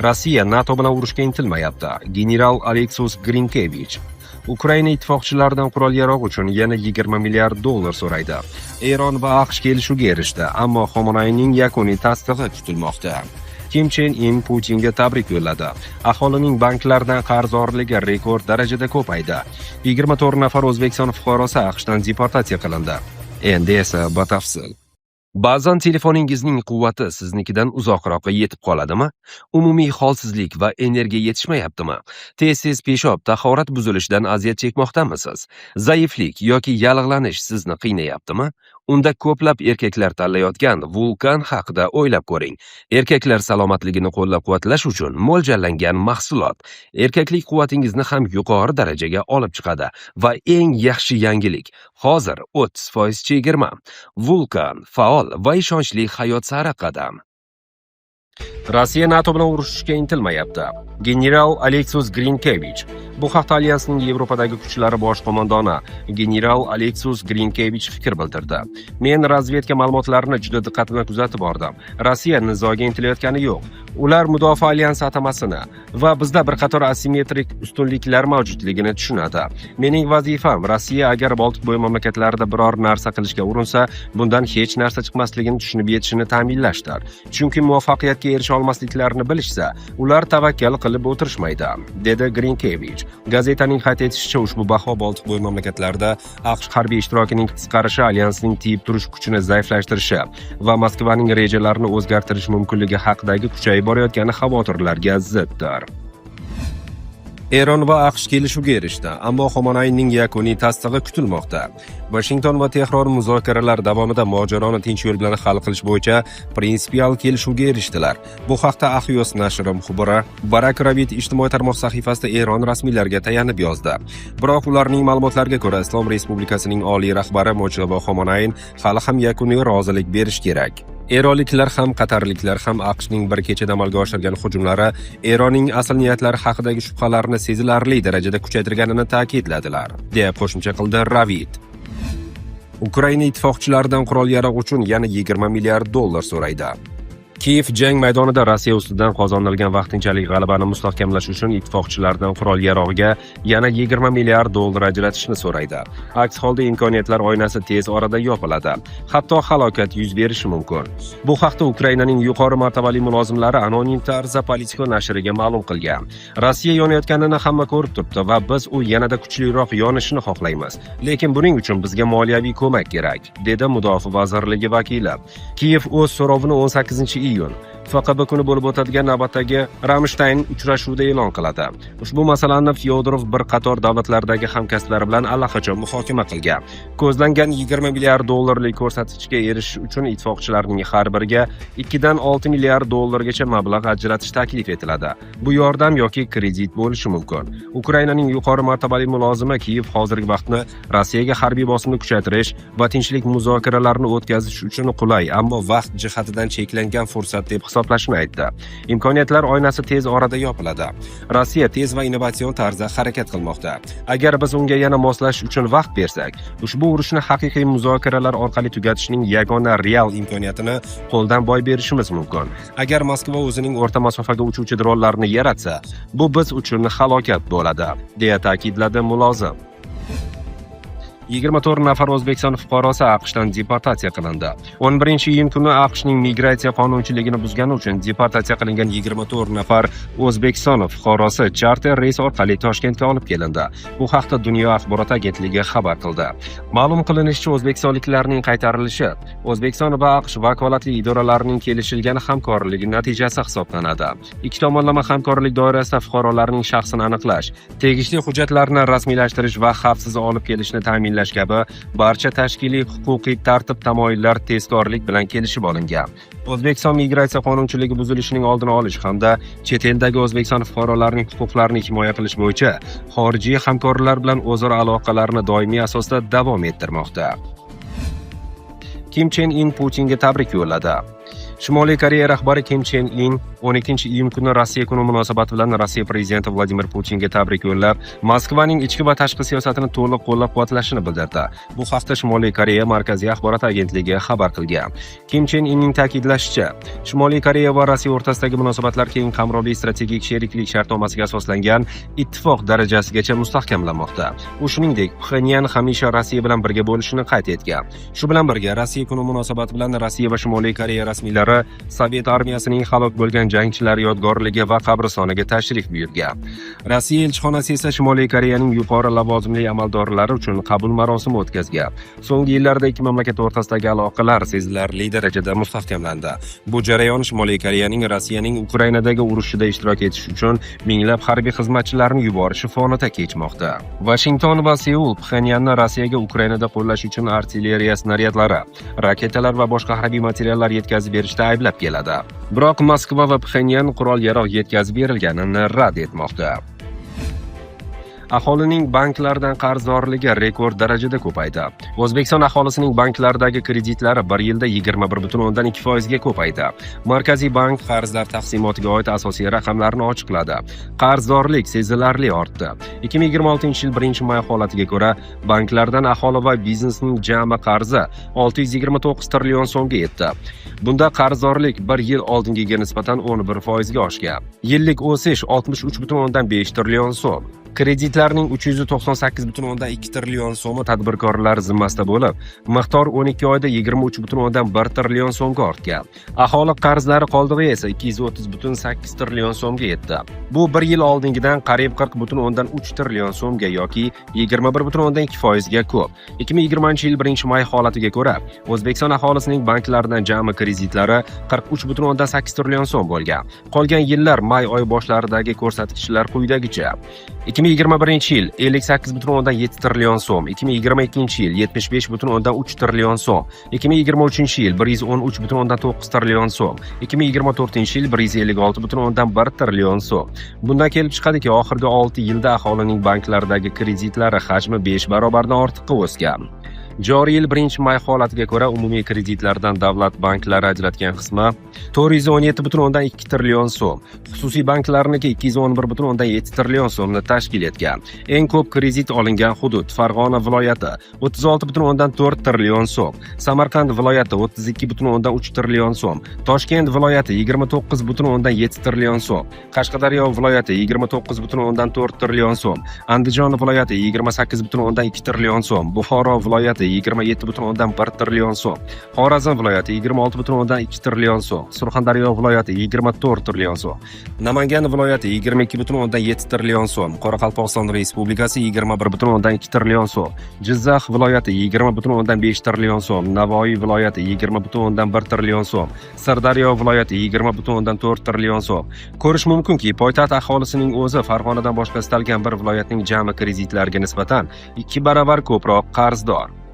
Rossiya NATO bilan urushga intilmayapti. General Aleksis Grinkevich Ukraina ittifoqchilaridan qurol-yarog' uchun yana $20 milliard so'raydi. Eron va AQSh kelishuvga erishdi, ammo Xomonayning yakuniy tasdig'i kutilmoqda. Kim Chen In Putinga tabrik yo'lladi. Aholining banklardan qarzdorligi rekord darajada ko'paydi. 24 nafar O'zbekiston fuqarosi AQShdan deportatsiya qilindi. Endi esa batafsil. Ba'zan telefoningizning quvvati siznikidan uzoqroqqa yetib qoladimi? Umumiy holsizlik va energiya yetishmayaptimi? Tez-tez peshob, tahorat buzilishidan aziyat chekmoqdamisiz? Zaiflik yoki yallig'lanish sizni qiynayaptimi? Unda ko'plab erkaklar tanlayotgan Vulkan haqida o'ylab ko'ring. Erkaklar salomatligini qo'llab-quvvatlash uchun mo'ljallangan mahsulot. Erkaklik quvvatingizni ham yuqori darajaga olib chiqadi va eng yaxshi yangilik, hozir 30% chegirma. Vulkan faol va ishonchli hayot sari qadam. Rossiya NATO bilan urushishga intilmayapti. General Aleksis Grinkevich bu haqda alyansning Yevropadagi kuchlari bosh qo'mondoni general Aleksis Grinkevich fikr bildirdi. Men razvedka ma'lumotlarini juda diqqat bilan kuzatib bordim. Rossiya nizoga intilayotgani yo'q. Ular mudofaa alyansi atamasini va bizda bir qator asimetrik ustunliklar mavjudligini tushunadi. Mening vazifam Rossiya agar Boltiqbo'yi mamlakatlarida biror narsa qilishga urinsa, bundan hech narsa chiqmasligini tushunib yetishini ta'minlashdir. Chunki muvaffaqiyatga erisha olmasliklarini bilishsa, ular tavakkal qilib o'tirishmaydi, dedi Grinkevich. Gazetaning qayd etishicha, ushbu baho Boltiqbo'yi mamlakatlarida AQSh harbiy ishtirokining qisqarishi, alyansning tiyib turish kuchini zaiflashtirishi va Moskvaning rejalarini o'zgartirish mumkinligi haqidagi kuchayib borayotgani xavotirlarga ziddir. Eron va AQSh kelishuvga erishdi, ammo Xomonayning yakuniy tasdig'i kutilmoqda. Washington va Tehron muzokaralar davomida mojaroni tinch yo'l bilan hal qilish bo'yicha prinsipial kelishuvga erishdilar. Bu haqda Axios nashri muxbiri Barak Rabit ijtimoiy tarmoq sahifasida Eron rasmiylariga tayanib yozdi. Biroq ularning ma'lumotlariga ko'ra, Islom Respublikasining oliy rahbari Mojtaba Xomonayn hali ham yakuniy rozilik berish kerak. Eronliklar ham qatarliklar ham AQShning bir kechada amalga oshirgan hujumlari Eronning asl niyatlari haqidagi shubhalarni sezilarli darajada kuchaytirganini ta'kidladilar, deb qo'shimcha qildi Ravit. Ukraina ittifoqchilaridan qurol-yarog' uchun yana $20 milliard so'raydi. Kiyev jang maydonida Rossiya ustidan qozonilgan vaqtinchalik g'alabani mustahkamlash uchun ittifoqchilardan qurol-yarog'ga yana $20 milliard ajratishni so'raydi. Aks holda imkoniyatlar oynasi tez orada yopiladi. Hatto halokat yuz berishi mumkin. Bu haqda Ukrainaning yuqori martabali mulozimlari anonim tarzda Politico nashriga ma'lum qilgan. Rossiya yonayotganini hamma ko'rib turibdi va biz u yanada kuchliroq yonishini xohlaymiz. Lekin buning uchun bizga moliyaviy ko'mak kerak, dedi Mudofaa vazirligi vakili. Kiyev o'z so'rovini 18 iyun FQB kuni bo'lib o'tadigan navbatdagi Ramstein uchrashuvida e'lon qiladi. Ushbu masalani Fyodorov bir qator davlatlardagi hamkasblari bilan allaqachon muhokama qilgan. Ko'zlangan $20 milliard ko'rsatkichga erishish uchun ittifoqchilarning har biriga 2 dan 6 milliard gacha mablag' ajratish taklif etiladi. Bu yordam yoki kredit bo'lishi mumkin. Ukrainaning yuqori martabali mulozimi Kiyev hozirgi vaqtni Rossiyaga harbiy bosimni kuchaytirish va tinchlik muzokaralarini o'tkazish uchun qulay, ammo vaqt jihatidan cheklangan fursat deb hisoblashini aytdi. Imkoniyatlar oynasi tez orada yopiladi. Rossiya tez va innovatsion tarzda harakat qilmoqda. Agar biz unga yana moslashish uchun vaqt bersak, ushbu urushni haqiqiy muzokaralar orqali tugatishning yagona real imkoniyatini qo'ldan boy berishimiz mumkin. Agar Moskva o'zining o'rta masofaga uchuvchi dronlarni yaratsa, bu biz uchun halokat bo'ladi, deya ta'kidladi mulozim. 24 nafar O'zbekiston fuqarosi AQShdan deportatsiya qilindi. 11-iyun kuni AQShning migratsiya qonunchiligini buzgani uchun deportatsiya qilingan 24 nafar O'zbekiston fuqarosi charter reys orqali Toshkentga olib kelindi. Bu haqda Dunyo axborot agentligi xabar qildi. Ma'lum qilinishicha, o'zbekistonliklarning qaytarilishi O'zbekiston va AQSh vakolatli idoralarining kelishilgan hamkorligi natijasi hisoblanadi. Ikki tomonlama hamkorlik doirasida fuqarolarning shaxsini aniqlash, tegishli hujjatlarni rasmiylashtirish va xavfsiz olib kelishni ta'minlash kabi barcha tashkiliy huquqiy tartib tamoyillar tezkorlik bilan kelishib olingan. O'zbekiston migratsiya qonunchiligi buzilishining oldini olish hamda chet eldagi O'zbekiston fuqarolarining huquqlarini himoya qilish bo'yicha xorijiy hamkorlar bilan o'zaro aloqalarni doimiy asosda davom ettirmoqda. Kim Chen In Putinga tabrik yo'lladi. Shimoliy Koreya rahbari Kim Chen In 12-iyun kuni Rossiya kuni munosabati bilan Rossiya prezidenti Vladimir Putinga tabrik yo'llab, Moskvaning ichki va tashqi siyosatini to'liq qo'llab-quvvatlashini bildirdi. Bu haqda Shimoliy Koreya Markaziy axborot agentligi xabar qilgan. Kim Chen Inning ta'kidlashicha, Shimoliy Koreya va Rossiya o'rtasidagi munosabatlar keng qamrovli strategik sheriklik shartnomasiga asoslangan ittifoq darajasigacha mustahkamlanmoqda. U shuningdek, Pxenyan hamisha Rossiya bilan birga bo'lishini qayd etgan. Shu bilan birga Rossiya kuni munosabati bilan Rossiya va Shimoliy Koreya rasmiylari Sovet armiyasining halok bo'lgan jangchilar yodgorligi va qabristoniga tashrif buyurgan. Rossiya elchixonasi esa Shimoliy Koreyaning yuqori lavozimli amaldorlari uchun qabul marosimi o'tkazgan. So'nggi yillarda ikki mamlakat o'rtasidagi aloqalar sezilarli darajada mustahkamlandi. Bu jarayon Shimoliy Koreyaning Rossiyaning Ukrainadagi urushida ishtirok etish uchun minglab harbiy xizmatchilarni yuborishi fonida kechmoqda. Washington va Seul Pxenyanni Rossiyaga Ukrainada qo'llash uchun artilleriya snaryadlari, raketalar va boshqa harbiy materiallar yetkazib berishda ayblab keladi. Biroq Moskva va Pxenyan qurol-yarog' yetkazib berilganini rad etmoqda. Aholining banklardan qarzdorligi rekord darajada ko'paydi. O'zbekiston aholisining banklardagi kreditlari 1 yilda 21.2% ga ko'paydi. Markaziy bank qarzlar taqsimotiga oid asosiy raqamlarni ochiqladi. Qarzdorlik sezilarli ortdi. 2026-yil 1-may holatiga ko'ra, banklardan aholi va biznesning jami qarzi 629 trillion so'mga yetdi. Bunda qarzdorlik 1 yil oldingiga nisbatan 11% ga oshgan. Yillik o'sish 63.5 trillion so'm. Kreditlarning 398.2 trillion so'mi tadbirkorlar zimmasida bo'lib, miqdor 12 oyda 23.1 trillion so'mga ortgan. Aholi qarzlari qoldig'i esa 230.8 trillion so'mga yetdi. Bu 1 yil oldingidan qariyb 40.3 trillion so'mga yoki 21.2% ga ko'p. 2020-yil 1-may holatiga ko'ra, O'zbekiston aholisining banklardan jami kreditlari 43.8 trillion so'm bo'lgan. Qolgan yillar may oyi boshlaridagi ko'rsatkichlar quyidagicha: 2021-yil 58.7 trillion so'm, 2022-yil 75.3 trillion so'm, 2023-yil 113.9 trillion so'm, 2024-yil 156.1 trillion so'm. Bundan kelib chiqadiki, oxirgi 6 yilda aholining banklardagi kreditlari hajmi 5 barobardan ortiqqa o'sgan. Joriy yil 1-may holatiga ko'ra umumiy kreditlardan davlat banklari ajratgan qismi 417.2 trillion so'm, xususiy banklarniki 211.7 trillion so'mni tashkil etgan. Eng ko'p kredit olingan hudud Farg'ona viloyati 36.4 trillion so'm, Samarqand viloyati 32.3 trillion so'm, Toshkent viloyati 29.7 trillion so'm, Qashqadaryo viloyati 29.4 trillion so'm, Andijon viloyati 28.2 trillion so'm, Buxoro viloyati 27.1 trillion so'm, Xorazm viloyati 26.2 trillion so'm, Surxondaryo viloyati 24 trillion so'm, Namangan viloyati 22.7 trillion so'm, Qoraqalpog'iston Respublikasi 21.2 trillion so'm, Jizzax viloyati 20.5 trillion so'm, Navoiy viloyati 20.1 trillion so'm, Sirdaryo viloyati 20.4 trillion so'm. Ko'rish mumkinki, poytaxt aholisining o'zi Farg'onadan boshqa istalgan bir viloyatning jami kreditlariga nisbatan 2 baravar ko'proq qarzdor.